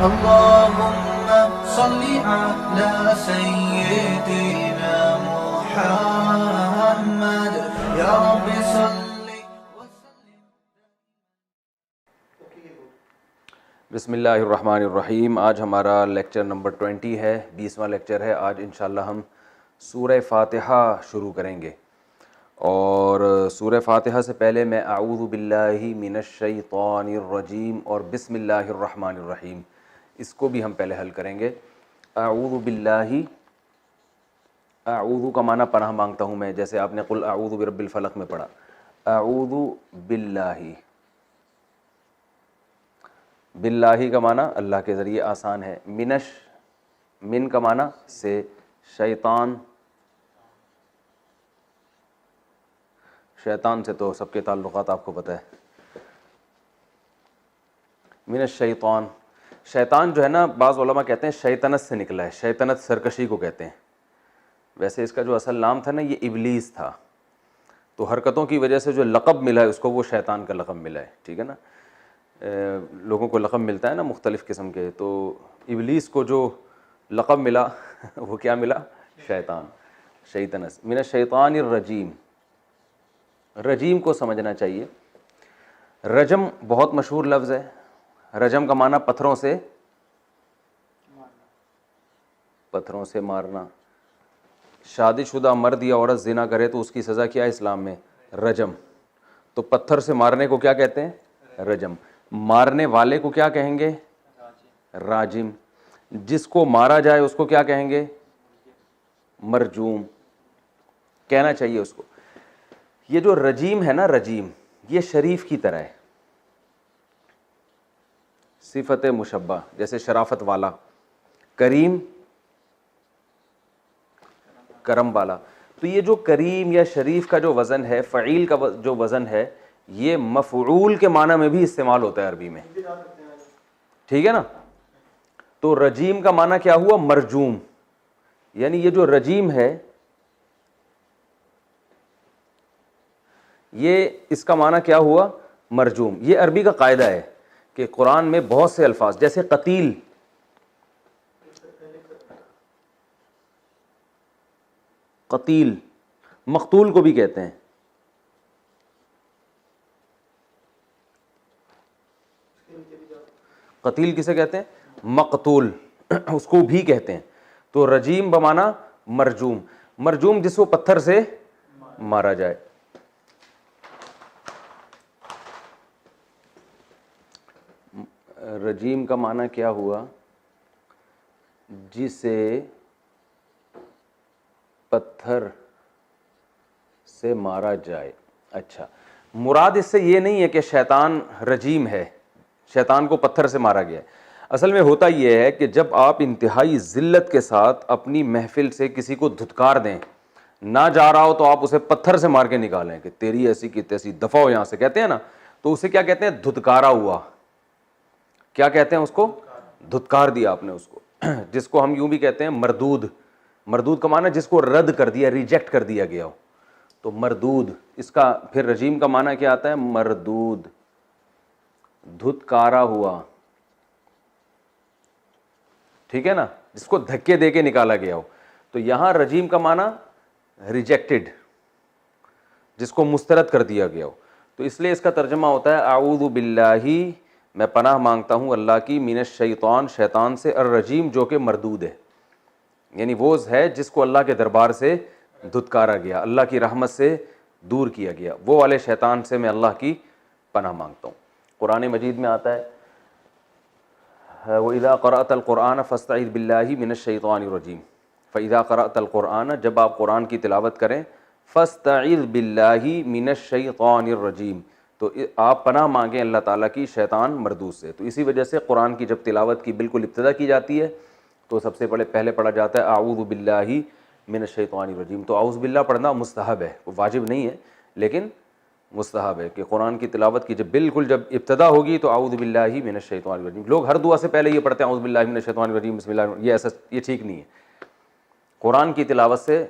اللهم صل على سيدنا محمد يا رب صل وسلم. بسم اللہ الرحمن الرحیم. آج ہمارا لیکچر نمبر 20 ہے، 20واں لیکچر ہے. آج انشاءاللہ ہم سورہ فاتحہ شروع کریں گے، اور سورہ فاتحہ سے پہلے میں اعوذ باللہ من الشیطان الرجیم اور بسم اللہ الرحمن الرحیم، اس کو بھی ہم پہلے حل کریں گے. اعوذ باللہ، اعوذ کا معنی پناہ مانگتا ہوں میں، جیسے آپ نے قل اعوذ برب الفلق میں پڑھا. اعوذ باللہ، باللہ کا معنی اللہ کے ذریعے آسان ہے. من کا معنی سے، شیطان سے تو سب کے تعلقات آپ کو پتہ ہے. من الشیطان، شیطان جو ہے نا، بعض علماء کہتے ہیں شیطنت سے نکلا ہے. شیطنت سرکشی کو کہتے ہیں. ویسے اس کا جو اصل نام تھا نا، یہ ابلیس تھا. تو حرکتوں کی وجہ سے جو لقب ملا ہے اس کو، وہ شیطان کا لقب ملا ہے. ٹھیک ہے نا، لوگوں کو لقب ملتا ہے نا مختلف قسم کے، تو ابلیس کو جو لقب ملا وہ کیا ملا؟ شیطان، شیطنت. من الشیطان الرجیم، رجیم کو سمجھنا چاہیے. رجم بہت مشہور لفظ ہے. رجم کا معنی پتھروں سے مارنا. شادی شدہ مرد یا عورت زنا کرے تو اس کی سزا کیا ہے اسلام میں؟ رجم. تو پتھر سے مارنے کو کیا کہتے ہیں؟ رجم. مارنے والے کو کیا کہیں گے؟ راجم. جس کو مارا جائے اس کو کیا کہیں گے؟ مرجوم کہنا چاہیے اس کو. یہ جو رجیم ہے نا، رجیم، یہ شریف کی طرح ہے. صفت مشبہ، جیسے شرافت والا. کریم، کرم والا. تو یہ جو کریم یا شریف کا جو وزن ہے، فعیل کا جو وزن ہے، یہ مفعول کے معنی میں بھی استعمال ہوتا ہے عربی میں. ٹھیک ہے نا. تو رجیم کا معنی کیا ہوا؟ مرجوم. یعنی یہ جو رجیم ہے، یہ اس کا معنی کیا ہوا؟ مرجوم. یہ عربی کا قاعدہ ہے کہ قرآن میں بہت سے الفاظ، جیسے قتیل، قتیل مقتول کو بھی کہتے ہیں. قتیل کسے کہتے ہیں؟ مقتول، اس کو بھی کہتے ہیں. تو رجیم بمعنی مرجوم. مرجوم جس کو پتھر سے مارا جائے. رجیم کا معنی کیا ہوا؟ جسے پتھر سے مارا جائے. اچھا، مراد اس سے یہ نہیں ہے کہ شیطان رجیم ہے، شیطان کو پتھر سے مارا گیا ہے. اصل میں ہوتا یہ ہے کہ جب آپ انتہائی ذلت کے ساتھ اپنی محفل سے کسی کو دھتکار دیں، نہ جا رہا ہو تو آپ اسے پتھر سے مار کے نکالیں کہ تیری ایسی کی تیسی، دفع ہو یہاں سے، کہتے ہیں نا. تو اسے کیا کہتے ہیں؟ دھتکارا ہوا. کیا کہتے ہیں اس کو؟ دھتکار دیا آپ نے اس کو. جس کو ہم یوں بھی کہتے ہیں مردود. مردود کا معنی جس کو رد کر دیا، ریجیکٹ کر دیا گیا ہو، تو مردود. اس کا پھر رجیم کا معنی کیا آتا ہے؟ مردود، دھتکارا ہوا. ٹھیک ہے نا، جس کو دھکے دے کے نکالا گیا ہو. تو یہاں رجیم کا معنی ریجیکٹڈ، جس کو مسترد کر دیا گیا ہو. تو اس لیے اس کا ترجمہ ہوتا ہے اعوذ باللہ، میں پناہ مانگتا ہوں اللہ کی، من الشیطان، شیطان سے، الرجیم جو کہ مردود ہے. یعنی وہ ہے جس کو اللہ کے دربار سے دھتکارا گیا، اللہ کی رحمت سے دور کیا گیا، وہ والے شیطان سے میں اللہ کی پناہ مانگتا ہوں. قرآن مجید میں آتا ہے وَإِذَا قَرَأْتَ الْقُرْآنَ فَاسْتَعِذْ بِاللَّهِ مِنَ الشَّيْطَانِ الرَّجِيمِ. فَإِذَا قَرَأْتَ الْقُرْآنَ، جب آپ قرآن کی تلاوت کریں، فَاسْتَعِذْ بِاللَّهِ مِنَ الشَّيْطَانِ الرَّجِيمِ، تو آپ پناہ مانگیں اللہ تعالیٰ کی شیطان مردود سے. تو اسی وجہ سے قرآن کی جب تلاوت کی بالکل ابتدا کی جاتی ہے تو سب سے پہلے پڑھا جاتا ہے اعوذ باللہ من الشیطان الرجیم. تو اعوذ باللہ پڑھنا مستحب ہے، وہ واجب نہیں ہے لیکن مستحب ہے کہ قرآن کی تلاوت کی جب ابتدا ہوگی تو اعوذ باللہ من الشیطان الرجیم. لوگ ہر دعا سے پہلے یہ پڑھتے ہیں اعوذ باللہ من الشیطان الرجیم بسم اللہ، یہ ٹھیک نہیں ہے. قرآن کی تلاوت سے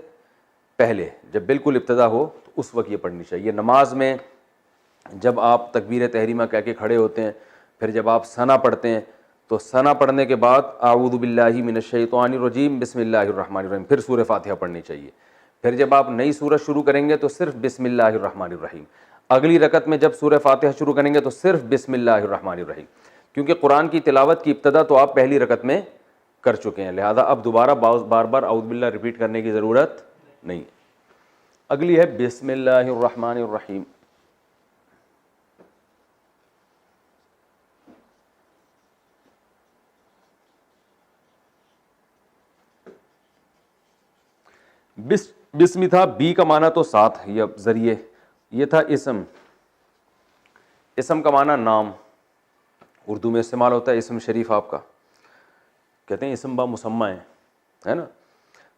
پہلے جب بالکل ابتدا ہو تو اس وقت یہ پڑھنی چاہیے. نماز میں جب آپ تکبیر تحریمہ کہہ کے کھڑے ہوتے ہیں، پھر جب آپ ثنا پڑھتے ہیں تو ثنا پڑھنے کے بعد اعوذ باللہ من الشیطان الرجیم بسم اللہ الرحمن الرحیم، پھر سورہ فاتحہ پڑھنی چاہیے۔ پھر جب آپ نئی سورت شروع کریں گے تو صرف بسم اللہ الرحمن الرحیم، اگلی رکعت میں جب سورہ فاتحہ شروع کریں گے تو صرف بسم اللہ الرحمن الرحیم، کیونکہ قرآن کی تلاوت کی ابتدا تو آپ پہلی رکعت میں کر چکے ہیں، لہذا اب دوبارہ بار بار اعوذ باللہ ریپیٹ کرنے کی ضرورت نہیں۔ اگلی ہے بسم اللہ الرحمن الرحیم۔ بسم تھا، بی کا معنی تو ساتھ یا ذریعے، یہ تھا اسم، اسم کا معنی نام، اردو میں استعمال ہوتا ہے اسم شریف آپ کا، کہتے ہیں اسم با مسمى ہے نا،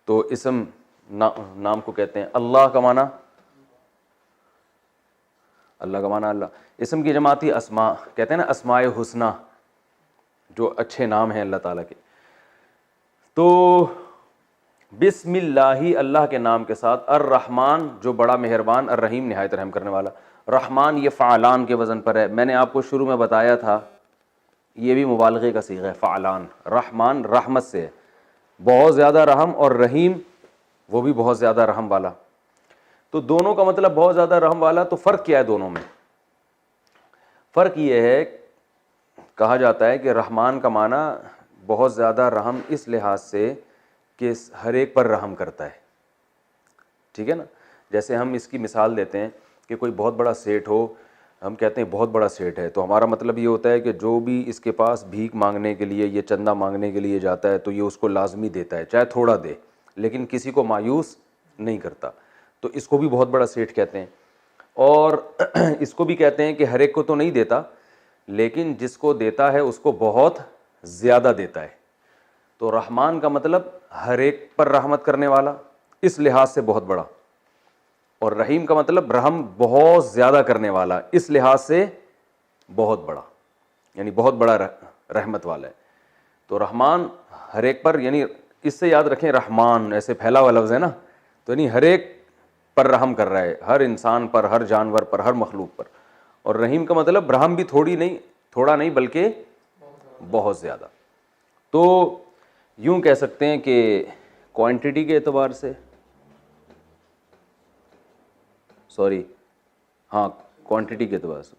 تو اسم نام کو کہتے ہیں۔ اللہ کا معنی، اللہ کا معنی اللہ، اسم کی جمع تھی اسماء، کہتے ہیں نا اسماء حسنہ، جو اچھے نام ہیں اللہ تعالیٰ کے۔ تو بسم اللہ، اللہ کے نام کے ساتھ، الرحمن جو بڑا مہربان، الرحیم نہایت رحم کرنے والا۔ رحمان یہ فعلان کے وزن پر ہے، میں نے آپ کو شروع میں بتایا تھا یہ بھی مبالغے کا صیغہ ہے، فعلان۔ رحمان رحمت سے ہے، بہت زیادہ رحم، اور رحیم وہ بھی بہت زیادہ رحم والا، تو دونوں کا مطلب بہت زیادہ رحم والا۔ تو فرق کیا ہے دونوں میں؟ فرق یہ ہے، کہا جاتا ہے کہ رحمان کا معنی بہت زیادہ رحم اس لحاظ سے کہ ہر ایک پر رحم کرتا ہے، ٹھیک ہے نا۔ جیسے ہم اس کی مثال دیتے ہیں کہ کوئی بہت بڑا سیٹ ہو، ہم کہتے ہیں بہت بڑا سیٹ ہے، تو ہمارا مطلب یہ ہوتا ہے کہ جو بھی اس کے پاس بھیک مانگنے کے لیے یا چندہ مانگنے کے لیے جاتا ہے تو یہ اس کو لازمی دیتا ہے، چاہے تھوڑا دے، لیکن کسی کو مایوس نہیں کرتا، تو اس کو بھی بہت بڑا سیٹ کہتے ہیں۔ اور اس کو بھی کہتے ہیں کہ ہر ایک کو تو نہیں دیتا، لیکن جس کو دیتا ہے اس کو بہت زیادہ دیتا ہے۔ تو رحمان کا مطلب ہر ایک پر رحمت کرنے والا، اس لحاظ سے بہت بڑا، اور رحیم کا مطلب رحم بہت زیادہ کرنے والا، اس لحاظ سے بہت بڑا، یعنی بہت بڑا رحمت والا ہے۔ تو رحمان ہر ایک پر، یعنی اس سے یاد رکھیں رحمان ایسے پھیلا ہوا لفظ ہے نا، تو یعنی ہر ایک پر رحم کر رہا ہے، ہر انسان پر، ہر جانور پر، ہر مخلوق پر۔ اور رحیم کا مطلب رحم بھی تھوڑا نہیں بلکہ بہت زیادہ۔ تو یوں کہہ سکتے ہیں کہ کوانٹٹی کے اعتبار سے، کوانٹٹی کے اعتبار سے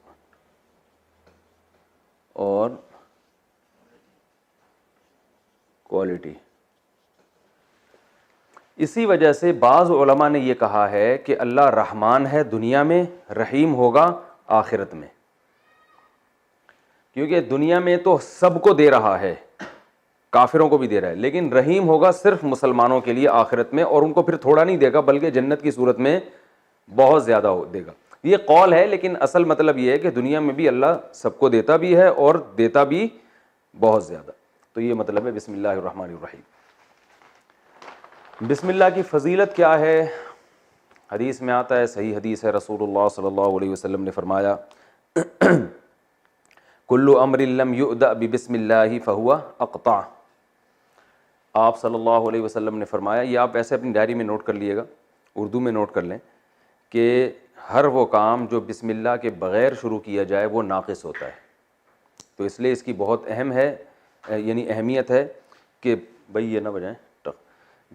اور کوالٹی، اسی وجہ سے بعض علماء نے یہ کہا ہے کہ اللہ رحمان ہے دنیا میں، رحیم ہوگا آخرت میں، کیونکہ دنیا میں تو سب کو دے رہا ہے، کافروں کو بھی دے رہا ہے، لیکن رحیم ہوگا صرف مسلمانوں کے لیے آخرت میں، اور ان کو پھر تھوڑا نہیں دے گا بلکہ جنت کی صورت میں بہت زیادہ دے گا۔ یہ قول ہے، لیکن اصل مطلب یہ ہے کہ دنیا میں بھی اللہ سب کو دیتا بھی ہے اور دیتا بھی بہت زیادہ۔ تو یہ مطلب ہے بسم اللہ الرحمن الرحیم۔ بسم اللہ کی فضیلت کیا ہے؟ حدیث میں آتا ہے، صحیح حدیث ہے، رسول اللہ صلی اللہ علیہ وسلم نے فرمایا کل امر لم یؤدأ ببسم اللہ فہو اقطع۔ آپ صلی اللہ علیہ وسلم نے فرمایا، یہ آپ ایسے اپنی ڈائری میں نوٹ کر لیے گا، اردو میں نوٹ کر لیں، کہ ہر وہ کام جو بسم اللہ کے بغیر شروع کیا جائے وہ ناقص ہوتا ہے۔ تو اس لیے اس کی بہت اہم ہے، یعنی اہمیت ہے کہ بھئی یہ نہ بجائیں،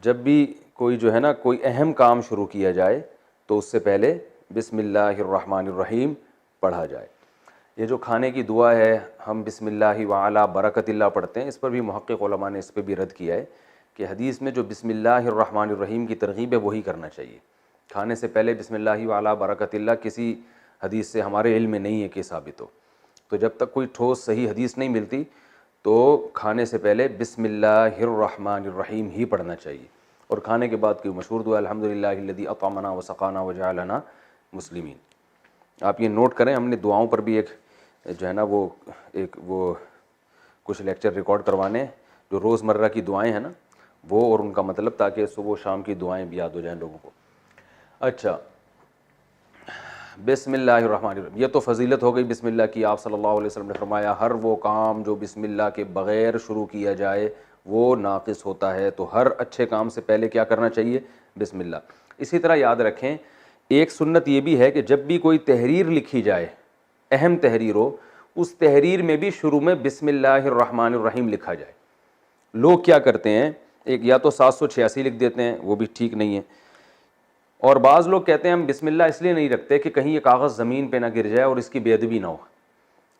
جب بھی کوئی جو ہے نا کوئی اہم کام شروع کیا جائے تو اس سے پہلے بسم اللہ الرحمن الرحیم پڑھا جائے۔ یہ جو کھانے کی دعا ہے، ہم بسم اللہ وعلی برکت اللہ پڑھتے ہیں، اس پر بھی محقق علماء نے اس پہ بھی رد کیا ہے کہ حدیث میں جو بسم اللہ الرحمن الرحیم کی ترغیب ہے وہی کرنا چاہیے۔ کھانے سے پہلے بسم اللہ وعلی برکت اللہ کسی حدیث سے ہمارے علم میں نہیں ہے کہ ثابت ہو، تو جب تک کوئی ٹھوس صحیح حدیث نہیں ملتی تو کھانے سے پہلے بسم اللہ الرحمن الرحیم ہی پڑھنا چاہیے، اور کھانے کے بعد کی مشہور دعا الحمدللہ الذی اطعمنا وسقانا وجعلنا مسلمین۔ آپ یہ نوٹ کریں، ہم نے دعاؤں پر بھی ایک جو ہے نا وہ کچھ لیکچر ریکارڈ کروانے، جو روز مرہ کی دعائیں ہیں نا وہ، اور ان کا مطلب، تاکہ صبح و شام کی دعائیں بھی یاد ہو جائیں لوگوں کو۔ اچھا، بسم اللہ الرحمن الرحیم، یہ تو فضیلت ہو گئی بسم اللہ کی۔ آپ صلی اللہ علیہ وسلم نے فرمایا ہر وہ کام جو بسم اللہ کے بغیر شروع کیا جائے وہ ناقص ہوتا ہے، تو ہر اچھے کام سے پہلے کیا کرنا چاہیے؟ بسم اللہ۔ اسی طرح یاد رکھیں، ایک سنت یہ بھی ہے کہ جب بھی کوئی تحریر لکھی جائے، اہم تحریر ہو، اس تحریر میں بھی شروع میں بسم اللہ الرحمن الرحیم لکھا جائے. لوگ کیا کرتے ہیں, ایک یا تو 786 لکھ دیتے ہیں, وہ بھی ٹھیک نہیں ہے, اور بعض لوگ کہتے ہیں ہم بسم اللہ اس لیے نہیں رکھتے کہ کہیں یہ کاغذ زمین پہ نہ گر جائے اور اس کی بے ادبی نہ ہو.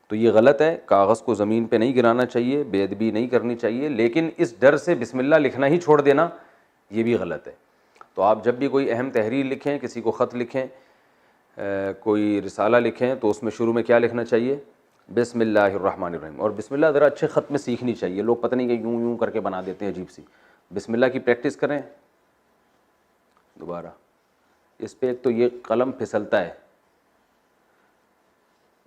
تو یہ غلط ہے, کاغذ کو زمین پہ نہیں گرانا چاہیے, بے ادبی نہیں کرنی چاہیے, لیکن اس ڈر سے بسم اللہ لکھنا ہی چھوڑ دینا یہ بھی غلط ہے. تو آپ جب بھی کوئی اہم تحریر لکھیں, کسی کو خط لکھیں, کوئی رسالہ لکھیں, تو اس میں شروع میں کیا لکھنا چاہیے, بسم اللہ الرحمن الرحیم. اور بسم اللہ ذرا اچھے خط میں سیکھنی چاہیے, لوگ پتہ نہیں کہ یوں یوں کر کے بنا دیتے ہیں عجیب سی. بسم اللہ کی پریکٹس کریں. دوبارہ اس پہ ایک تو یہ قلم پھسلتا ہے,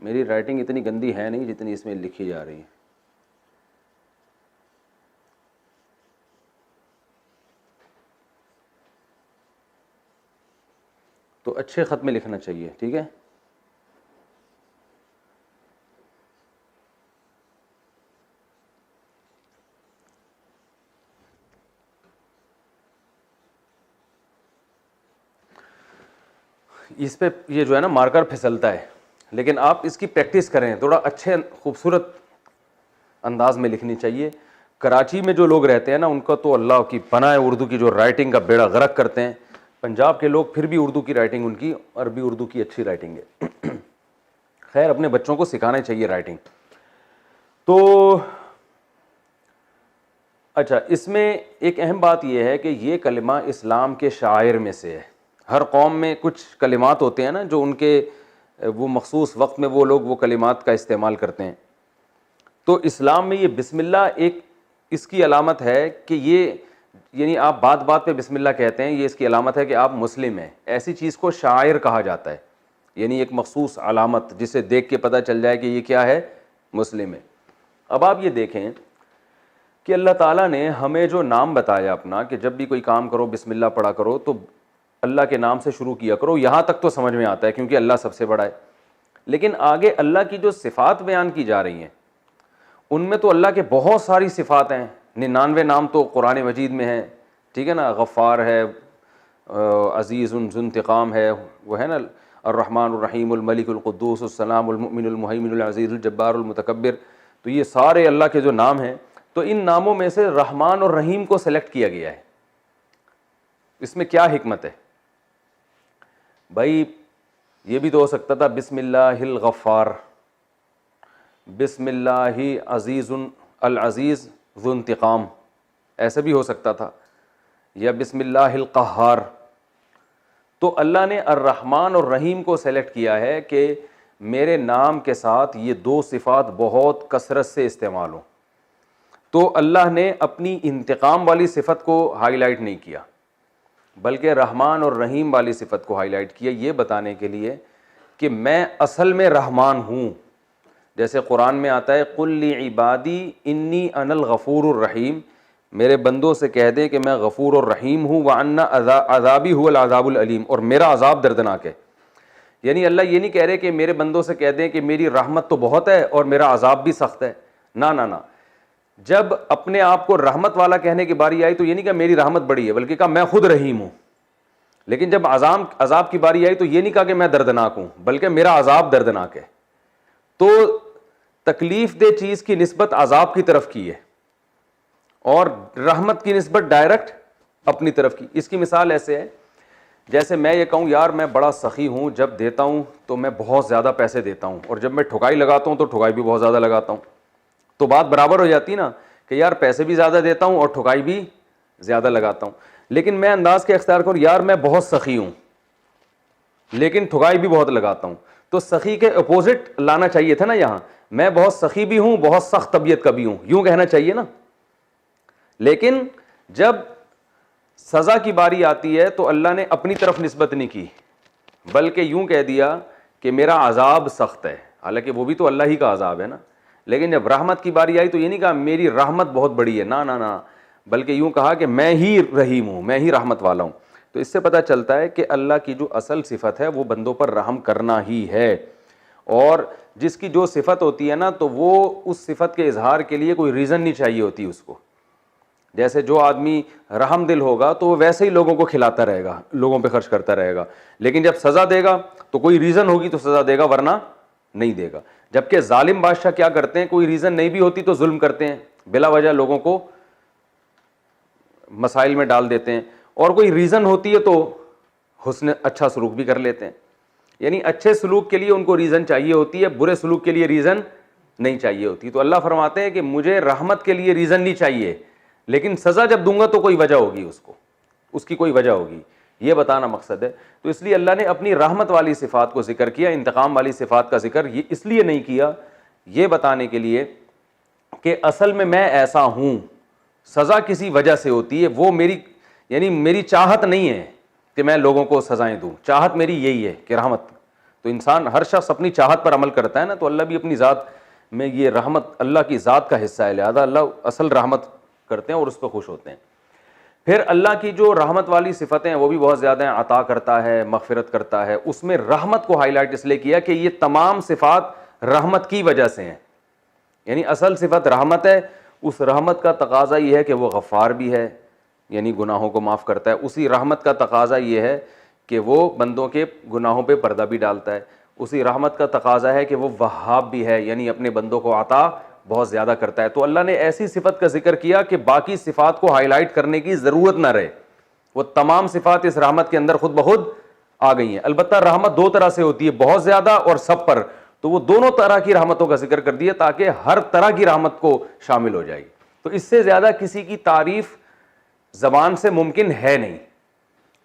میری رائٹنگ اتنی گندی ہے نہیں جتنی اس میں لکھی جا رہی ہے. تو اچھے خط میں لکھنا چاہیے, ٹھیک ہے. اس پہ یہ جو ہے نا مارکر پھسلتا ہے, لیکن آپ اس کی پریکٹس کریں, تھوڑا اچھے خوبصورت انداز میں لکھنی چاہیے. کراچی میں جو لوگ رہتے ہیں نا ان کا تو اللہ کی پناہ ہے, اردو کی جو رائٹنگ کا بیڑا غرق کرتے ہیں. پنجاب کے لوگ پھر بھی اردو کی رائٹنگ, ان کی عربی اردو کی اچھی رائٹنگ ہے. خیر اپنے بچوں کو سکھانا چاہیے رائٹنگ. تو اچھا, اس میں ایک اہم بات یہ ہے کہ یہ کلمہ اسلام کے شعائر میں سے ہے. ہر قوم میں کچھ کلمات ہوتے ہیں نا جو ان کے وہ مخصوص وقت میں وہ لوگ وہ کلمات کا استعمال کرتے ہیں. تو اسلام میں یہ بسم اللہ ایک اس کی علامت ہے کہ یہ, یعنی آپ بات بات پہ بسم اللہ کہتے ہیں, یہ اس کی علامت ہے کہ آپ مسلم ہیں. ایسی چیز کو شاعر کہا جاتا ہے, یعنی ایک مخصوص علامت جسے دیکھ کے پتہ چل جائے کہ یہ کیا ہے, مسلم ہے. اب آپ یہ دیکھیں کہ اللہ تعالیٰ نے ہمیں جو نام بتایا اپنا کہ جب بھی کوئی کام کرو بسم اللہ پڑھا کرو, تو اللہ کے نام سے شروع کیا کرو. یہاں تک تو سمجھ میں آتا ہے کیونکہ اللہ سب سے بڑا ہے. لیکن آگے اللہ کی جو صفات بیان کی جا رہی ہیں ان میں تو اللہ کے بہت ساری صفات ہیں. 99 نام تو قرآن مجید میں ہیں, ٹھیک ہے نا. غفار ہے, عزیز ذو انتقام ہے, وہ ہے نا الرحمن الرحیم الملک القدوس السلام المؤمن المہیمن العزیز الجبار المتکبر. تو یہ سارے اللہ کے جو نام ہیں, تو ان ناموں میں سے رحمان اور رحیم کو سلیکٹ کیا گیا ہے. اس میں کیا حکمت ہے بھائی؟ یہ بھی تو ہو سکتا تھا بسم اللہ الغفار, بسم اللہ عزیز العزیز ذو انتقام, ایسا بھی ہو سکتا تھا, یا بسم اللہ القہار. تو اللہ نے الرحمن اور رحیم کو سلیکٹ کیا ہے کہ میرے نام کے ساتھ یہ دو صفات بہت کثرت سے استعمال ہوں. تو اللہ نے اپنی انتقام والی صفت کو ہائی لائٹ نہیں کیا, بلکہ رحمان اور رحیم والی صفت کو ہائی لائٹ کیا, یہ بتانے کے لیے کہ میں اصل میں رحمان ہوں. جیسے قرآن میں آتا ہے قل لعبادی انی انا الغفور الرحیم, میرے بندوں سے کہہ دیں کہ میں غفور اور رحیم ہوں, وان عذابی هو العذاب العلیم, اور میرا عذاب دردناک ہے. یعنی اللہ یہ نہیں کہہ رہے کہ میرے بندوں سے کہہ دیں کہ میری رحمت تو بہت ہے اور میرا عذاب بھی سخت ہے. نہ نہ نہ, جب اپنے آپ کو رحمت والا کہنے کی باری آئی تو یہ نہیں کہا میری رحمت بڑی ہے, بلکہ کہا میں خود رحیم ہوں. لیکن جب عذاب کی باری آئی تو یہ نہیں کہا کہ میں دردناک ہوں, بلکہ میرا عذاب دردناک ہے. تو تکلیف دہ چیز کی نسبت عذاب کی طرف کی ہے اور رحمت کی نسبت ڈائریکٹ اپنی طرف کی. اس کی مثال ایسے ہے جیسے میں یہ کہوں یار میں بڑا سخی ہوں, جب دیتا ہوں تو میں بہت زیادہ پیسے دیتا ہوں, اور جب میں ٹھکائی لگاتا ہوں تو ٹھکائی بھی بہت زیادہ لگاتا ہوں. تو بات برابر ہو جاتی نا کہ یار پیسے بھی زیادہ دیتا ہوں اور ٹھکائی بھی زیادہ لگاتا ہوں. لیکن میں انداز کے اختیار کروں یار میں بہت سخی ہوں لیکن ٹھکائی بھی بہت لگاتا ہوں, تو سخی کے اپوزٹ لانا چاہیے تھا نا یہاں, میں بہت سخی بھی ہوں بہت سخت طبیعت کا بھی ہوں, یوں کہنا چاہیے نا. لیکن جب سزا کی باری آتی ہے تو اللہ نے اپنی طرف نسبت نہیں کی, بلکہ یوں کہہ دیا کہ میرا عذاب سخت ہے, حالانکہ وہ بھی تو اللہ ہی کا عذاب ہے نا. لیکن جب رحمت کی باری آئی تو یہ نہیں کہا میری رحمت بہت بڑی ہے, نہ نہ نہ, بلکہ یوں کہا کہ میں ہی رحیم ہوں, میں ہی رحمت والا ہوں. تو اس سے پتہ چلتا ہے کہ اللہ کی جو اصل صفت ہے وہ بندوں پر رحم کرنا ہی ہے, اور جس کی جو صفت ہوتی ہے نا تو وہ اس صفت کے اظہار کے لیے کوئی ریزن نہیں چاہیے ہوتی اس کو. جیسے جو آدمی رحم دل ہوگا تو وہ ویسے ہی لوگوں کو کھلاتا رہے گا, لوگوں پہ خرچ کرتا رہے گا, لیکن جب سزا دے گا تو کوئی ریزن ہوگی تو سزا دے گا, ورنہ نہیں دے گا. جبکہ ظالم بادشاہ کیا کرتے ہیں, کوئی ریزن نہیں بھی ہوتی تو ظلم کرتے ہیں, بلا وجہ لوگوں کو مسائل میں ڈال دیتے ہیں, اور کوئی ریزن ہوتی ہے تو حسن اچھا سلوک بھی کر لیتے ہیں. یعنی اچھے سلوک کے لیے ان کو ریزن چاہیے ہوتی ہے, برے سلوک کے لیے ریزن نہیں چاہیے ہوتی. تو اللہ فرماتے ہیں کہ مجھے رحمت کے لیے ریزن نہیں چاہیے, لیکن سزا جب دوں گا تو کوئی وجہ ہوگی, اس کی کوئی وجہ ہوگی, یہ بتانا مقصد ہے. تو اس لیے اللہ نے اپنی رحمت والی صفات کو ذکر کیا, انتقام والی صفات کا ذکر یہ اس لیے نہیں کیا, یہ بتانے کے لیے کہ اصل میں ایسا ہوں, سزا کسی وجہ سے ہوتی ہے, وہ میری چاہت نہیں ہے کہ میں لوگوں کو سزائیں دوں, چاہت میری یہی ہے کہ رحمت. تو انسان ہر شخص اپنی چاہت پر عمل کرتا ہے نا, تو اللہ بھی اپنی ذات میں یہ رحمت اللہ کی ذات کا حصہ ہے, لہذا اللہ اصل رحمت کرتے ہیں اور اس پہ خوش ہوتے ہیں. پھر اللہ کی جو رحمت والی صفتیں ہیں وہ بھی بہت زیادہ ہیں, عطا کرتا ہے, مغفرت کرتا ہے. اس میں رحمت کو ہائی لائٹ اس لیے کیا کہ یہ تمام صفات رحمت کی وجہ سے ہیں, یعنی اصل صفت رحمت ہے. اس رحمت کا تقاضا یہ ہے کہ وہ غفار بھی ہے, یعنی گناہوں کو معاف کرتا ہے. اسی رحمت کا تقاضا یہ ہے کہ وہ بندوں کے گناہوں پہ پردہ بھی ڈالتا ہے. اسی رحمت کا تقاضا ہے کہ وہ وہاب بھی ہے, یعنی اپنے بندوں کو عطا بہت زیادہ کرتا ہے. تو اللہ نے ایسی صفت کا ذکر کیا کہ باقی صفات کو ہائی لائٹ کرنے کی ضرورت نہ رہے, وہ تمام صفات اس رحمت کے اندر خود بخود آ گئی ہیں. البتہ رحمت دو طرح سے ہوتی ہے, بہت زیادہ اور سب پر, تو وہ دونوں طرح کی رحمتوں کا ذکر کر دیا تاکہ ہر طرح کی رحمت کو شامل ہو جائے گی. تو اس سے زیادہ کسی کی تعریف زبان سے ممکن ہے نہیں,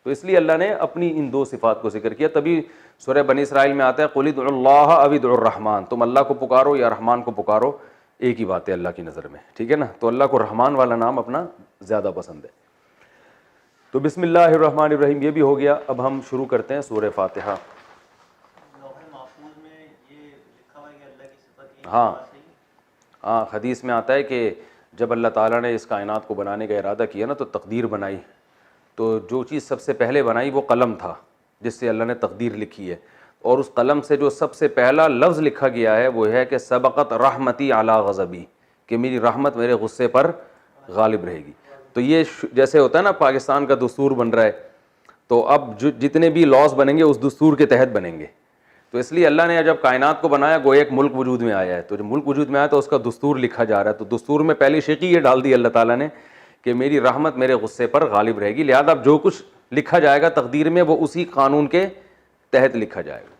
تو اس لیے اللہ نے اپنی ان دو صفات کو ذکر کیا. تبھی سورہ بنی اسرائیل میں آتا ہے قل ادعوا اللہ او ادعوا الرحمن, تم اللہ کو پکارو یا رحمان کو پکارو, ایک ہی بات ہے اللہ کی نظر میں, ٹھیک ہے نا. تو اللہ کو رحمان والا نام اپنا زیادہ پسند ہے. تو بسم اللہ الرحمن الرحیم یہ بھی ہو گیا. اب ہم شروع کرتے ہیں سورہ فاتحہ. ہاں حدیث میں آتا ہے کہ جب اللہ تعالیٰ نے اس کائنات کو بنانے کا ارادہ کیا نا, تو تقدیر بنائی, تو جو چیز سب سے پہلے بنائی وہ قلم تھا جس سے اللہ نے تقدیر لکھی ہے. اور اس قلم سے جو سب سے پہلا لفظ لکھا گیا ہے وہ ہے کہ سبقت رحمتی علی غضبی, کہ میری رحمت میرے غصے پر غالب رہے گی. تو یہ جیسے ہوتا ہے نا پاکستان کا دستور بن رہا ہے, تو اب جتنے بھی لاز بنیں گے اس دستور کے تحت بنیں گے. تو اس لیے اللہ نے جب کائنات کو بنایا گویا ایک ملک وجود میں آیا ہے, تو جب ملک وجود میں آیا تو اس کا دستور لکھا جا رہا ہے. تو دستور میں پہلی شیخی یہ ڈال دی اللہ تعالیٰ نے کہ میری رحمت میرے غصے پر غالب رہے گی, لہذا اب جو کچھ لکھا جائے گا تقدیر میں وہ اسی قانون کے تحت لکھا جائے گا.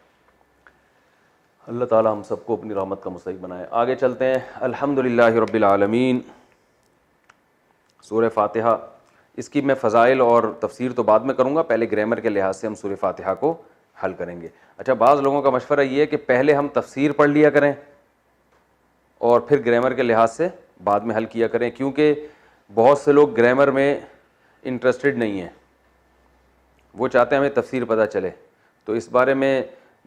اللہ تعالیٰ ہم سب کو اپنی رحمت کا مستحق بنائے. آگے چلتے ہیں. الحمدللہ رب العالمین. سورہ فاتحہ, اس کی میں فضائل اور تفسیر تو بعد میں کروں گا, پہلے گرامر کے لحاظ سے ہم سورہ فاتحہ کو حل کریں گے. اچھا, بعض لوگوں کا مشورہ یہ ہے کہ پہلے ہم تفسیر پڑھ لیا کریں اور پھر گرامر کے لحاظ سے بعد میں حل کیا کریں, کیونکہ بہت سے لوگ گرامر میں انٹرسٹڈ نہیں ہیں, وہ چاہتے ہیں ہمیں تفسیر پتہ چلے. تو اس بارے میں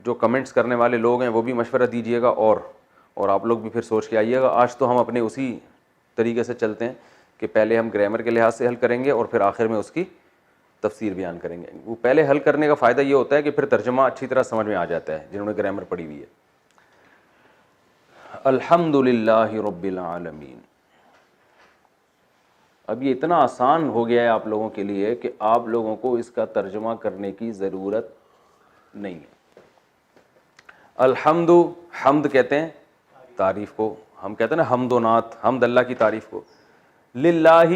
جو کمنٹس کرنے والے لوگ ہیں وہ بھی مشورہ دیجیے گا, اور آپ لوگ بھی پھر سوچ کے آئیے گا. آج تو ہم اپنے اسی طریقے سے چلتے ہیں کہ پہلے ہم گرامر کے لحاظ سے حل کریں گے اور پھر آخر میں اس کی تفسیر بیان کریں گے. وہ پہلے حل کرنے کا فائدہ یہ ہوتا ہے کہ پھر ترجمہ اچھی طرح سمجھ میں آ جاتا ہے جنہوں نے گرامر پڑھی ہوئی ہے. الحمدللہ رب العالمین. اب یہ اتنا آسان ہو گیا ہے آپ لوگوں کے لیے کہ آپ لوگوں کو اس کا ترجمہ کرنے کی ضرورت نہیں ہے. الحمد, حمد کہتے ہیں تعریف کو, ہم کہتے ہیں نا حمد و نعت, حمد اللہ کی تعریف کو. للہ,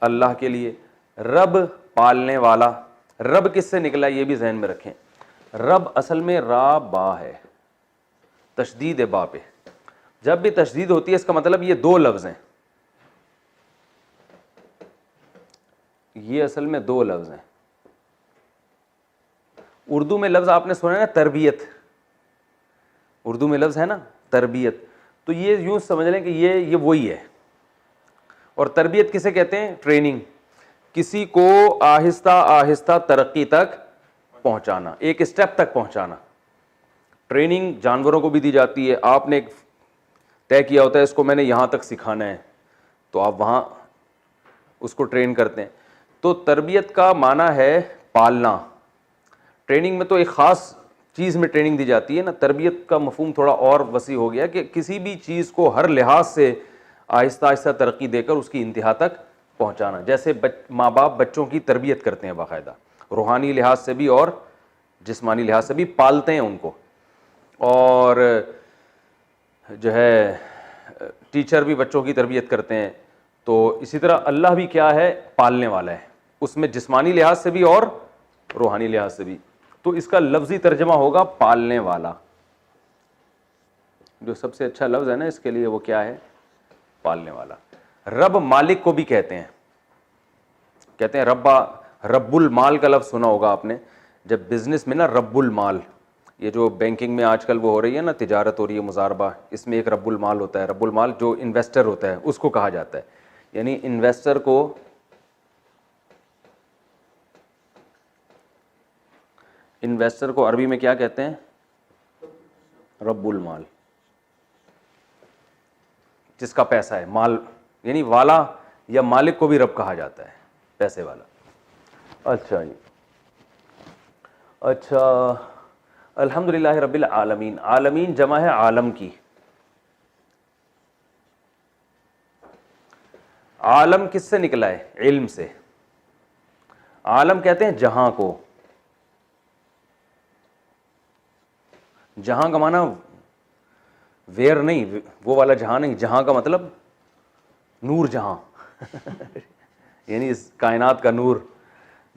اللہ کے لیے. رب, پالنے والا. رب کس سے نکلا یہ بھی ذہن میں رکھیں. رب اصل میں را با ہے, تشدید با پہ. جب بھی تشدید ہوتی ہے اس کا مطلب یہ دو لفظ ہیں, یہ اصل میں دو لفظ ہیں. اردو میں لفظ آپ نے سنا ہے نا تربیت, اردو میں لفظ ہے نا تربیت, تو یہ یوں سمجھ لیں کہ یہ وہی ہے. اور تربیت کسے کہتے ہیں؟ ٹریننگ, کسی کو آہستہ آہستہ ترقی تک پہنچانا, ایک اسٹیپ تک پہنچانا. ٹریننگ جانوروں کو بھی دی جاتی ہے, آپ نے طے کیا ہوتا ہے اس کو میں نے یہاں تک سکھانا ہے, تو آپ وہاں اس کو ٹرین کرتے ہیں. تو تربیت کا معنی ہے پالنا. ٹریننگ میں تو ایک خاص چیز میں ٹریننگ دی جاتی ہے نا, تربیت کا مفہوم تھوڑا اور وسیع ہو گیا کہ کسی بھی چیز کو ہر لحاظ سے آہستہ آہستہ ترقی دے کر اس کی انتہا تک پہنچانا. جیسے ماں باپ بچوں کی تربیت کرتے ہیں باقاعدہ, روحانی لحاظ سے بھی اور جسمانی لحاظ سے بھی پالتے ہیں ان کو. اور جو ہے ٹیچر بھی بچوں کی تربیت کرتے ہیں، تو اسی طرح اللہ بھی کیا ہے؟ پالنے والا ہے، اس میں جسمانی لحاظ سے بھی اور روحانی لحاظ سے بھی. تو اس کا لفظی ترجمہ ہوگا پالنے والا. جو سب سے اچھا لفظ ہے نا اس کے لیے وہ کیا ہے؟ پالنے والا. رب مالک کو بھی کہتے ہیں رب المال کا لفظ سنا ہوگا آپ نے. جب بزنس میں نا رب المال، یہ جو بینکنگ میں آج کل وہ ہو رہی ہے نا، تجارت ہو رہی ہے، مضاربہ، اس میں ایک رب المال ہوتا ہے. رب المال جو انویسٹر ہوتا ہے اس کو کہا جاتا ہے. یعنی انویسٹر کو عربی میں کیا کہتے ہیں؟ رب المال. جس کا پیسہ ہے، مال یعنی والا یا مالک کو بھی رب کہا جاتا ہے، پیسے والا. اچھا جی، اچھا. الحمدللہ رب العالمین. عالمین جمع ہے عالم کی. عالم کس سے نکلا ہے؟ علم سے. عالم کہتے ہیں جہاں کو. جہاں کا معنی ویئر نہیں، وہ والا جہاں نہیں، جہاں کا مطلب نور جہاں یعنی اس کائنات کا نور.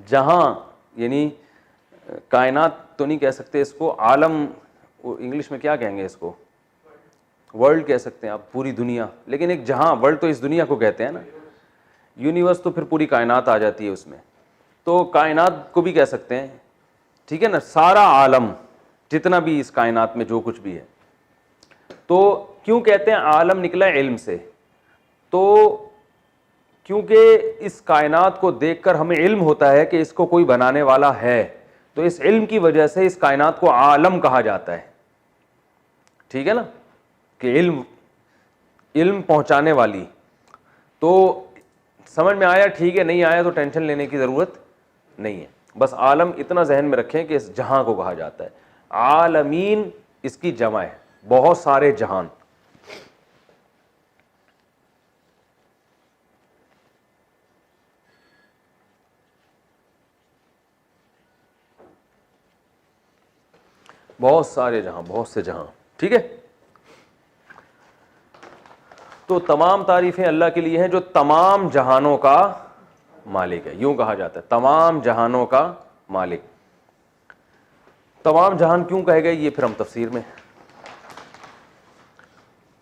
جہاں یعنی کائنات تو نہیں کہہ سکتے اس کو، عالم انگلش میں کیا کہیں گے اس کو؟ ورلڈ کہہ سکتے ہیں آپ، پوری دنیا. لیکن ایک جہاں، ورلڈ تو اس دنیا کو کہتے ہیں نا، یونیورس تو پھر پوری کائنات آ جاتی ہے اس میں. تو کائنات کو بھی کہہ سکتے ہیں، ٹھیک ہے نا. سارا عالم جتنا بھی اس کائنات میں جو کچھ بھی ہے. تو کیوں کہتے ہیں عالم نکلا ہے علم سے؟ تو کیونکہ اس کائنات کو دیکھ کر ہمیں علم ہوتا ہے کہ اس کو کوئی بنانے والا ہے، تو اس علم کی وجہ سے اس کائنات کو عالم کہا جاتا ہے. ٹھیک ہے نا، کہ علم پہنچانے والی. تو سمجھ میں آیا؟ ٹھیک ہے، نہیں آیا تو ٹینشن لینے کی ضرورت نہیں ہے. بس عالم اتنا ذہن میں رکھیں کہ اس جہاں کو کہا جاتا ہے. عالمین اس کی جمع ہے، بہت سارے جہان. بہت سارے جہاں، بہت سے جہاں. ٹھیک ہے. تو تمام تعریفیں اللہ کے لیے ہیں جو تمام جہانوں کا مالک ہے. یوں کہا جاتا ہے تمام جہانوں کا مالک. تمام جہان کیوں کہے گئے یہ پھر ہم تفسیر میں.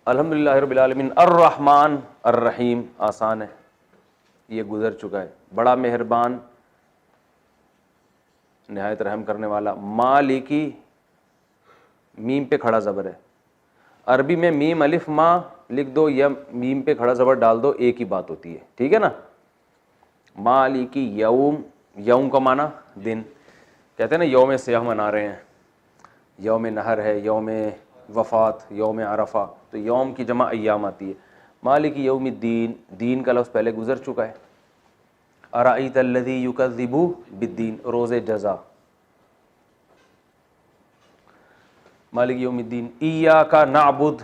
الحمدللہ رب العالمین. الرحمن الرحیم آسان ہے، یہ گزر چکا ہے. بڑا مہربان، نہایت رحم کرنے والا. مالکی، میم پہ کھڑا زبر ہے. عربی میں میم الف ما لکھ دو یا میم پہ کھڑا زبر ڈال دو، ایک ہی بات ہوتی ہے. ٹھیک ہے نا. مالکی یوم، یوم کا معنی دن. کہتے ہیں نا یوم سیاہ منا رہے ہیں، یوم نہر ہے، یوم وفات، یوم عرفہ. تو یوم کی جمع ایام آتی ہے. مالک یوم الدین، دین کا لفظ پہلے گزر چکا ہے. ارأیت الذی یکذب بالدین، روز جزا. مالک یوم الدین. ایاک نعبد،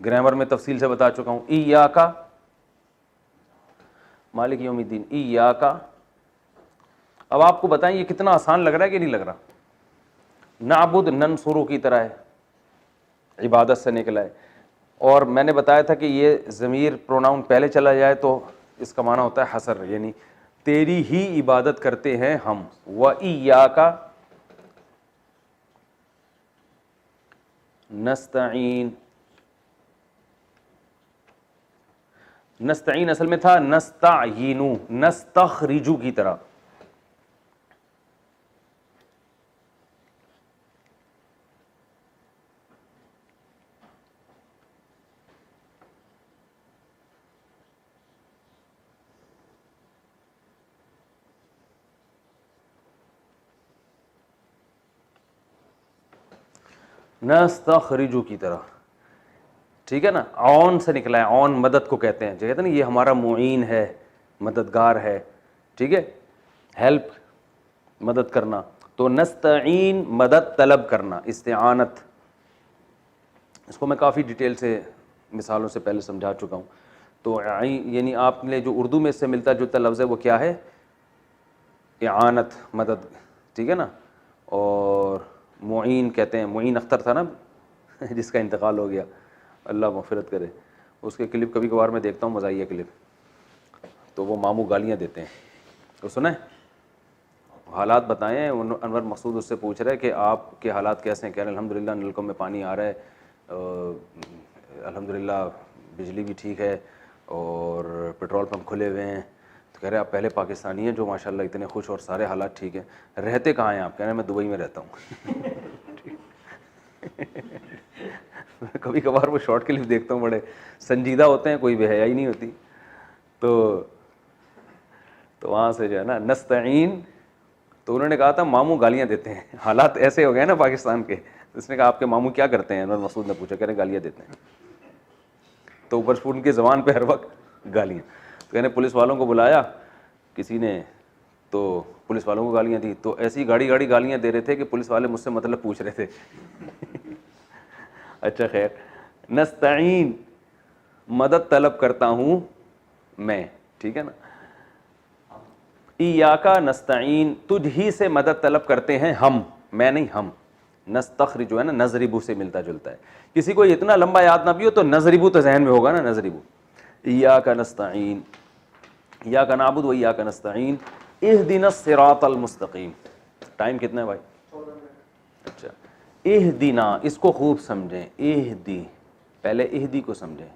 گرامر میں تفصیل سے بتا چکا ہوں. ایاک، مالک یوم الدین. ایاک. اب آپ کو بتائیں یہ کتنا آسان لگ رہا ہے کہ نہیں لگ رہا؟ نعبد ننصرو کی طرح ہے، عبادت سے نکلا ہے. اور میں نے بتایا تھا کہ یہ ضمیر پروناؤن پہلے چلا جائے تو اس کا معنی ہوتا ہے حصر، یعنی تیری ہی عبادت کرتے ہیں ہم. وَإِيَّاكَ نستعین. نستعین اصل میں تھا نستعینو، نستخرجو کی طرح. نستخرجو کی طرح. ٹھیک ہے نا. عون سے نکلا ہے، عون مدد کو کہتے ہیں. جو کہتے ہیں نا یہ ہمارا معین ہے، مددگار ہے. ٹھیک ہے، ہیلپ، مدد کرنا. تو نستعین مدد طلب کرنا، استعانت. اس کو میں کافی ڈیٹیل سے مثالوں سے پہلے سمجھا چکا ہوں. تو یعنی آپ نے جو اردو میں اس سے ملتا جلتا لفظ ہے وہ کیا ہے؟ اعانت، مدد. ٹھیک ہے نا. اور معین کہتے ہیں، معین اختر تھا نا جس کا انتقال ہو گیا. اللہ مغفرت کرے. اس کے کلپ کبھی کبھار میں دیکھتا ہوں, مزاحیہ کلپ, تو وہ ماموں گالیاں دیتے ہیں. تو سنیں حالات بتائیں. انور مقصود اس سے پوچھ رہے کہ آپ کے حالات کیسے ہیں. کہہ رہے ہیں الحمدللہ نلکوں میں پانی آ رہا ہے, الحمدللہ بجلی بھی ٹھیک ہے, اور پیٹرول پمپ کھلے ہوئے ہیں. تو کہہ رہے آپ پہلے پاکستانی ہیں جو ماشاءاللہ اتنے خوش اور سارے حالات ٹھیک ہیں. رہتے کہاں ہیں آپ؟ کہہ رہے ہیں میں دبئی میں رہتا ہوں. کبھی کبھار وہ شارٹ کلپ دیکھتا ہوں, بڑے سنجیدہ ہوتے ہیں, کوئی بے حیائی نہیں ہوتی. تو وہاں سے جو ہے نا نستعین, تو انہوں نے کہا تھا ماموں گالیاں دیتے ہیں. حالات ایسے ہو گئے نا پاکستان کے. اس نے کہا آپ کے ماموں کیا کرتے ہیں؟ انور مسعود نے پوچھا. کہہ رہے گالیاں دیتے ہیں. تو اوپر سے ان کی زبان پہ ہر وقت گالیاں. تو کہنے پولیس والوں کو بلایا کسی نے, تو پولیس والوں کو گالیاں دی. تو ایسی گاڑی گالیاں دے رہے تھے کہ پولیس والے مجھ سے مطلب پوچھ رہے تھے. اچھا خیر, نستعین مدد طلب کرتا ہوں میں, ٹھیک ہے نا. ایاکا نستعین تجھ ہی سے مدد طلب کرتے ہیں ہم, میں نہیں ہم. نستخرج جو ہے نا نضربو سے ملتا جلتا ہے. کسی کو اتنا لمبا یاد نہ بھی ہو تو نضربو تو ذہن میں ہوگا نا, نضربو. ایاکا نستعین, ایاکا نعبد و ایاکا نستعین اہدنا الصراط المستقیم. ٹائم کتنا ہے بھائی؟ اچھا, اہدنا اس کو خوب سمجھیں. اہدی, پہلے اہدی کو سمجھیں,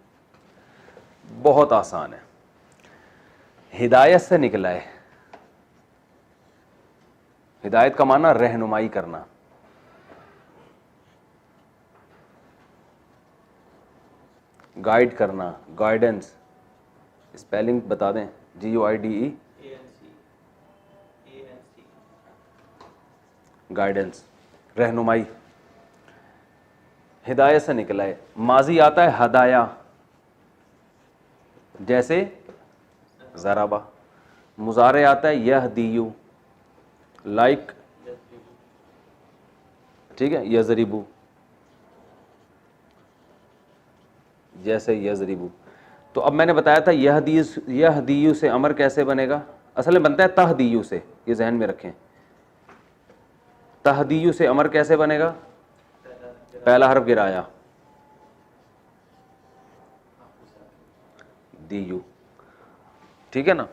بہت آسان ہے. ہدایت سے نکلا ہے. ہدایت کا معنی رہنمائی کرنا. گائیڈ کرنا, گائیڈنس. اسپیلنگ بتا دیں, GUIDE, گائیڈنس, رہنمائی. ہدایت سے نکلا ہے. ماضی آتا ہے ہدایا, جیسے ضربا. مضارع آتا ہے یہدیو, لائک, ٹھیک ہے, یضربو, جیسے یضربو. تو اب میں نے بتایا تھا یہدیو سے امر کیسے بنے گا. اصل میں بنتا ہے تہدیو سے, یہ ذہن میں رکھیں. تہدیو سے امر کیسے بنے گا؟ پہلا حرف گرایا, دیو, ٹھیک ہے نا.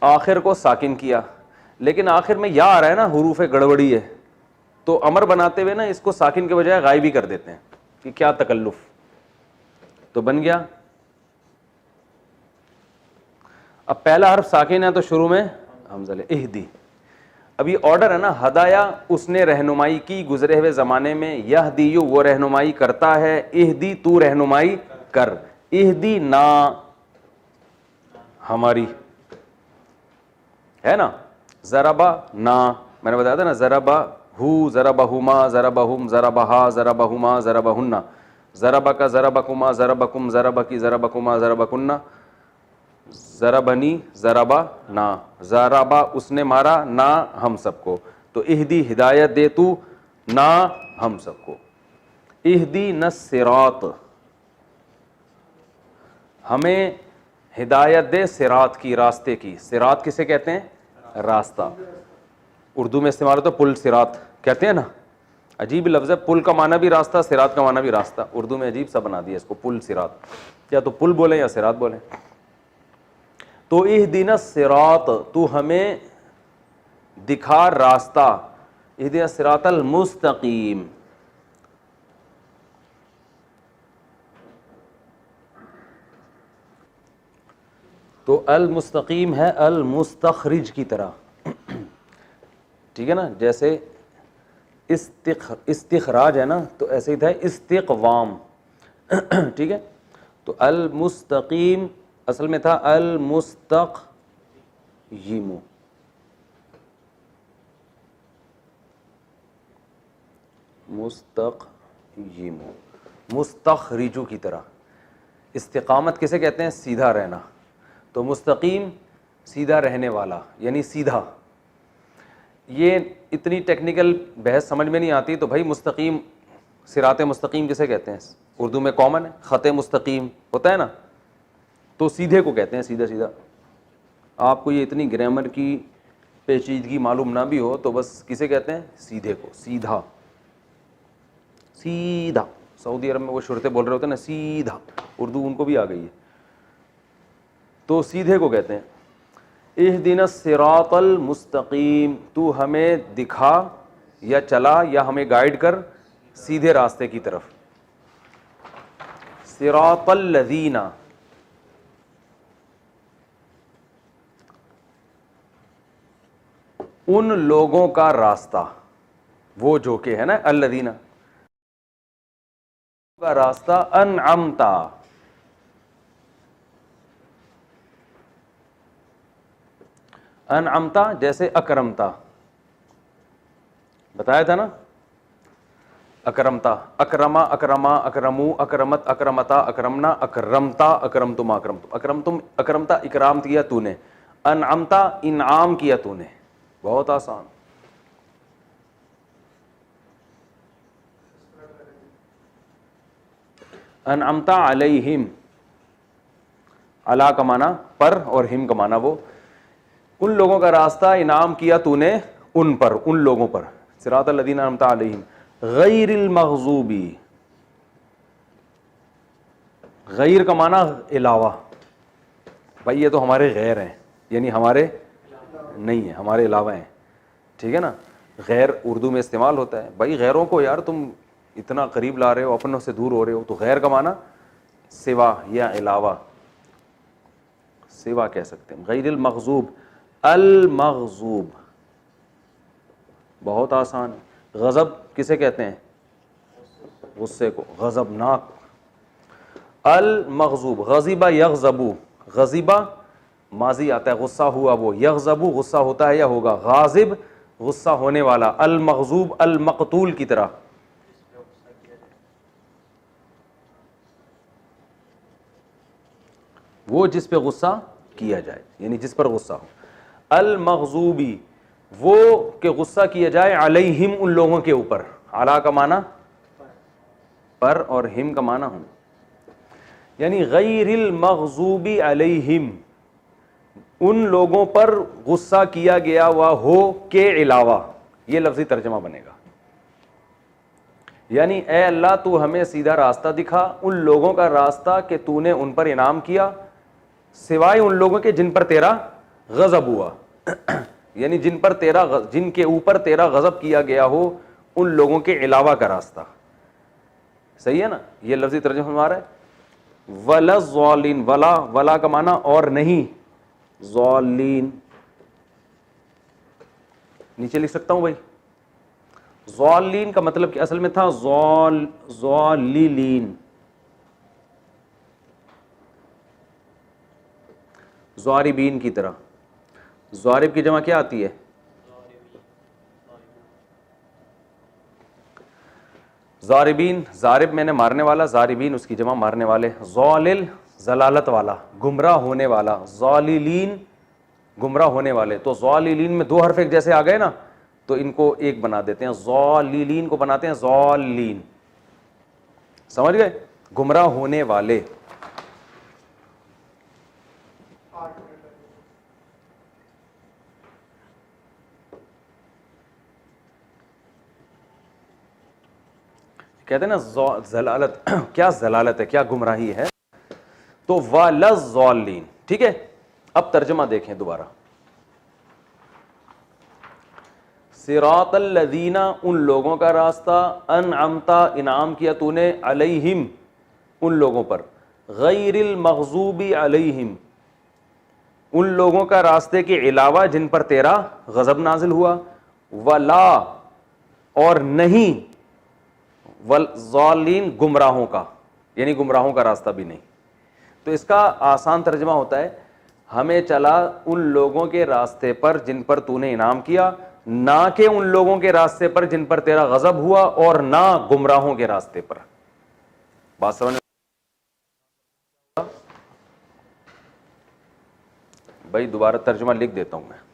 آخر کو ساکن کیا, لیکن آخر میں یا آ رہا ہے نا, حروف گڑبڑی ہے, تو امر بناتے ہوئے نا اس کو ساکن کے بجائے غائب ہی کر دیتے ہیں کہ کیا تکلف. تو بن گیا. اب پہلا حرف ساکن ہے تو شروع میں حمزہ لے, اہدی. اب یہ آرڈر ہے نا, ہدایا اس نے رہنمائی کی گزرے ہوئے زمانے میں, یہدیو وہ رہنمائی کرتا ہے, اہدی تو رہنمائی کر, اہدی نا ہماری ہے نا, ضربا نا, میں نے بتایا تھا نا, ضربا ہو, ضربہما, ضربہم, ضربہا, ضربہما, ضربہن, ضربک, ضربکما, ضربکم, ضربکی, ضربکما, ضربکن, ضربنی, ضربا نا, ضربا اس نے مارا, نا ہم سب کو. تو اہدی ہدایت دے تو, نا ہم سب کو. اہدینا الصراط ہمیں ہدایت دے, صراط کی, راستے کی. صراط کسے کہتے ہیں؟ راستہ. اردو میں استعمال ہوتا ہے پل, صراط کہتے ہیں نا. عجیب لفظ ہے, پل کا معنی بھی راستہ, صراط کا معنی بھی راستہ. اردو میں عجیب سا بنا دیا اس کو, پل صراط. یا تو پل بولیں یا صراط بولیں. تو اہدنا الصراط تو ہمیں دکھا راستہ, اہدنا الصراط المستقیم. تو المستقیم ہے المستخرج کی طرح, ٹھیک ہے نا. جیسے استخراج ہے نا, تو ایسے ہی تھا استقوام, ٹھیک ہے. تو المستقیم اصل میں تھا المستقیم, مستقیم, مستخرجو کی طرح. استقامت کسے کہتے ہیں؟ سیدھا رہنا. تو مستقیم سیدھا رہنے والا, یعنی سیدھا. یہ اتنی ٹیکنیکل بحث سمجھ میں نہیں آتی, تو بھائی مستقیم, صراط مستقیم کسے کہتے ہیں؟ اردو میں کامن ہے, خط مستقیم ہوتا ہے نا, تو سیدھے کو کہتے ہیں, سیدھا سیدھا. آپ کو یہ اتنی گرامر کی پیچیدگی معلوم نہ بھی ہو تو بس کسے کہتے ہیں؟ سیدھے کو, سیدھا, سیدھا. سعودی عرب میں وہ شرطے بول رہے ہوتے ہیں نا سیدھا, اردو ان کو بھی آ گئی ہے, تو سیدھے کو کہتے ہیں اہدنا الصراط المستقیم, تو ہمیں دکھا یا چلا یا ہمیں گائیڈ کر سیدھے راستے کی طرف. صراط الذین, ان لوگوں کا راستہ, وہ جو کہ ہے نا الذین کا راستہ, انعمتا, انعمتا جیسے اکرمتا, بتایا تھا نا, اکرمتا, اکرما, اکرما, اکرمو, اکرمت, اکرمتا, اکرمنا, اکرمتا, اکرمتم, اکرمتم, اکرمتم, اکرمتا اکرام کیا تو نے, انعمتا انعام کیا تو نے. بہت آسان. انعمتا علیہم, علا کا معنی پر اور ہم کا معنی وہ, ان لوگوں کا راستہ انعام کیا تو نے ان پر, ان لوگوں پر. صراط الذین انعمت علیہم غیر المغضوبی, غیر کا معنی علاوہ, بھائی یہ تو ہمارے غیر ہیں, یعنی ہمارے نہیں ہیں, ہمارے علاوہ ہیں, ٹھیک ہے نا. غیر اردو میں استعمال ہوتا ہے, بھائی غیروں کو یار تم اتنا قریب لا رہے ہو, اپنوں سے دور ہو رہے ہو, تو غیر کا معنی سوا یا علاوہ, سوا کہہ سکتے ہیں. غیر المغضوب, المغضوب بہت آسان ہے. غضب کسے کہتے ہیں؟ غصے کو, غضبناک. المغضوب, غضب یغضب, غضب ماضی آتا ہے, غصہ ہوا وہ, یغضب غصہ ہوتا ہے یا ہوگا, غاضب غصہ ہونے والا, المغضوب المقتول کی طرح. وہ جس پہ غصہ کیا جائے, یعنی جس پر غصہ ہو. المغضوبی, وہ کہ غصہ کیا جائے, علیہم ان لوگوں کے اوپر, علی کا معنی پر اور ہم کا معنی ہوں, یعنی غیر المغضوبی علیہم, ان لوگوں پر غصہ کیا گیا ہوا ہو کے علاوہ. یہ لفظی ترجمہ بنے گا, یعنی اے اللہ تو ہمیں سیدھا راستہ دکھا, ان لوگوں کا راستہ کہ تو نے ان پر انعام کیا, سوائے ان لوگوں کے جن پر تیرا غضب ہوا, یعنی جن کے اوپر تیرا غضب کیا گیا ہو, ان لوگوں کے علاوہ کا راستہ. صحیح ہے نا, یہ لفظی ترجمہ ہمارا ہے. ولا الضالین, ولا, ولا کا معنی اور نہیں, ضالین نیچے لکھ سکتا ہوں بھائی. ضالین کا مطلب کہ اصل میں تھا ضاللین, ضاربین کی طرح. ضارب کی جمع کیا آتی ہے؟ ضاربین, ضارب میں نے مارنے والا, ضاربین اس کی جمع مارنے والے. ضالل ضلالت والا, گمراہ ہونے والا, ضاللین گمراہ ہونے والے. تو ضاللین میں دو حرف ایک جیسے آ گئے نا, تو ان کو ایک بنا دیتے ہیں, ضاللین کو بناتے ہیں ضالین. سمجھ گئے؟ گمراہ ہونے والے. کہتے ہیں نا ضلالت, کیا ضلالت ہے, کیا گمراہی ہے. تو وَلَضَّالِّينَ, ٹھیک ہے. اب ترجمہ دیکھیں دوبارہ. صراط الذین, ان لوگوں کا راستہ, انعمتا انعام کیا تو نے, علیہم ان لوگوں پر, غیر المغضوب علیہم ان لوگوں کا راستے کے علاوہ جن پر تیرا غضب نازل ہوا, ولا اور نہیں, والضالین گمراہوں کا, یعنی گمراہوں کا راستہ بھی نہیں. تو اس کا آسان ترجمہ ہوتا ہے, ہمیں چلا ان لوگوں کے راستے پر جن پر تو نے انعام کیا, نہ کہ ان لوگوں کے راستے پر جن پر تیرا غضب ہوا, اور نہ گمراہوں کے راستے پر. بات سمجھ میں بھائی؟ دوبارہ ترجمہ لکھ دیتا ہوں میں.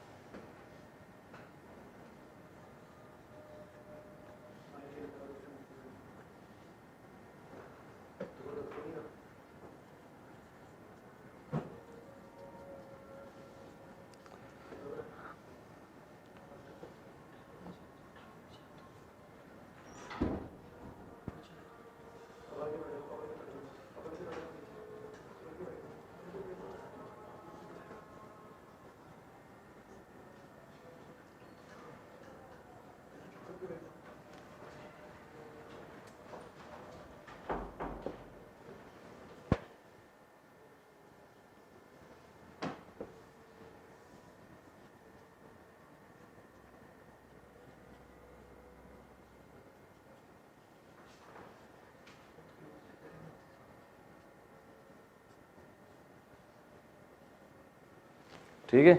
ٹھیک ہے.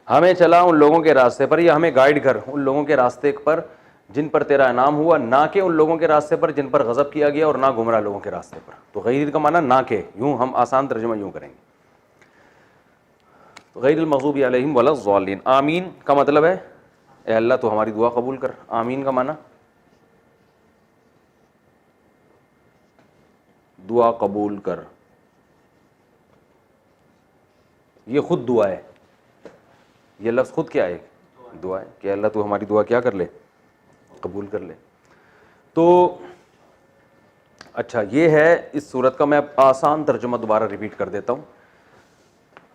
ہمیں چلا ان لوگوں کے راستے پر, یا ہمیں گائیڈ کر ان لوگوں کے راستے پر جن پر تیرا انعام ہوا, نہ کہ ان لوگوں کے راستے پر جن پر غضب کیا گیا, اور نہ گمراہ لوگوں کے راستے پر. تو غیر کا معنی نہ کہ, یوں ہم آسان ترجمہ یوں کریں گے, غیر المغضوب علیہم ولا الضالین. آمین کا مطلب ہے اے اللہ تو ہماری دعا قبول کر. آمین کا معنی دعا قبول کر, یہ خود دعا ہے, یہ لفظ خود کیا ہے, دعا ہے, کہ اللہ تو ہماری دعا کیا کر لے, قبول کر لے. تو اچھا یہ ہے اس صورت کا. میں آسان ترجمہ دوبارہ ریپیٹ کر دیتا ہوں.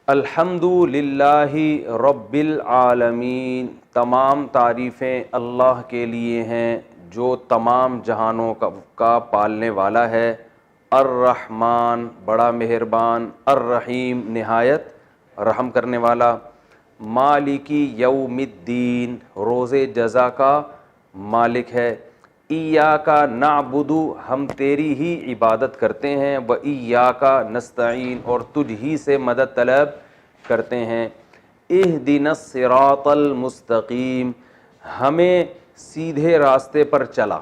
الحمد للہ رب العالمین, تمام تعریفیں اللہ کے لیے ہیں جو تمام جہانوں کا پالنے والا ہے. الرحمن, بڑا مہربان, الرحیم, نہایت رحم کرنے والا. مالکی یوم الدین, روز جزا کا مالک ہے. ایاک نعبد, ہم تیری ہی عبادت کرتے ہیں. و ایاک نستعین, اور تجھ ہی سے مدد طلب کرتے ہیں. اہدنا الصراط المستقیم, ہمیں سیدھے راستے پر چلا.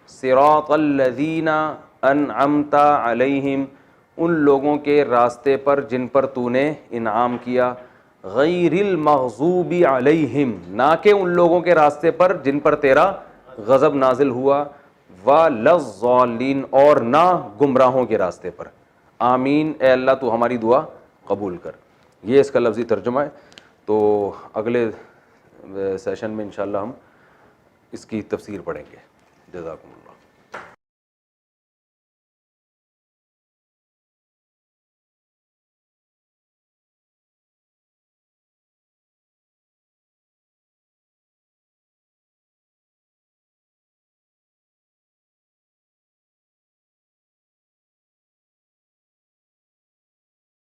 صراط الذین انعمت علیہم, ان لوگوں کے راستے پر جن پر تو نے انعام کیا. غیر المغضوب علیہم, نہ کہ ان لوگوں کے راستے پر جن پر تیرا غضب نازل ہوا. ولا الضالین, اور نہ گمراہوں کے راستے پر. آمین, اے اللہ تو ہماری دعا قبول کر. یہ اس کا لفظی ترجمہ ہے. تو اگلے سیشن میں انشاءاللہ ہم اس کی تفسیر پڑھیں گے. جزاکم اللہ.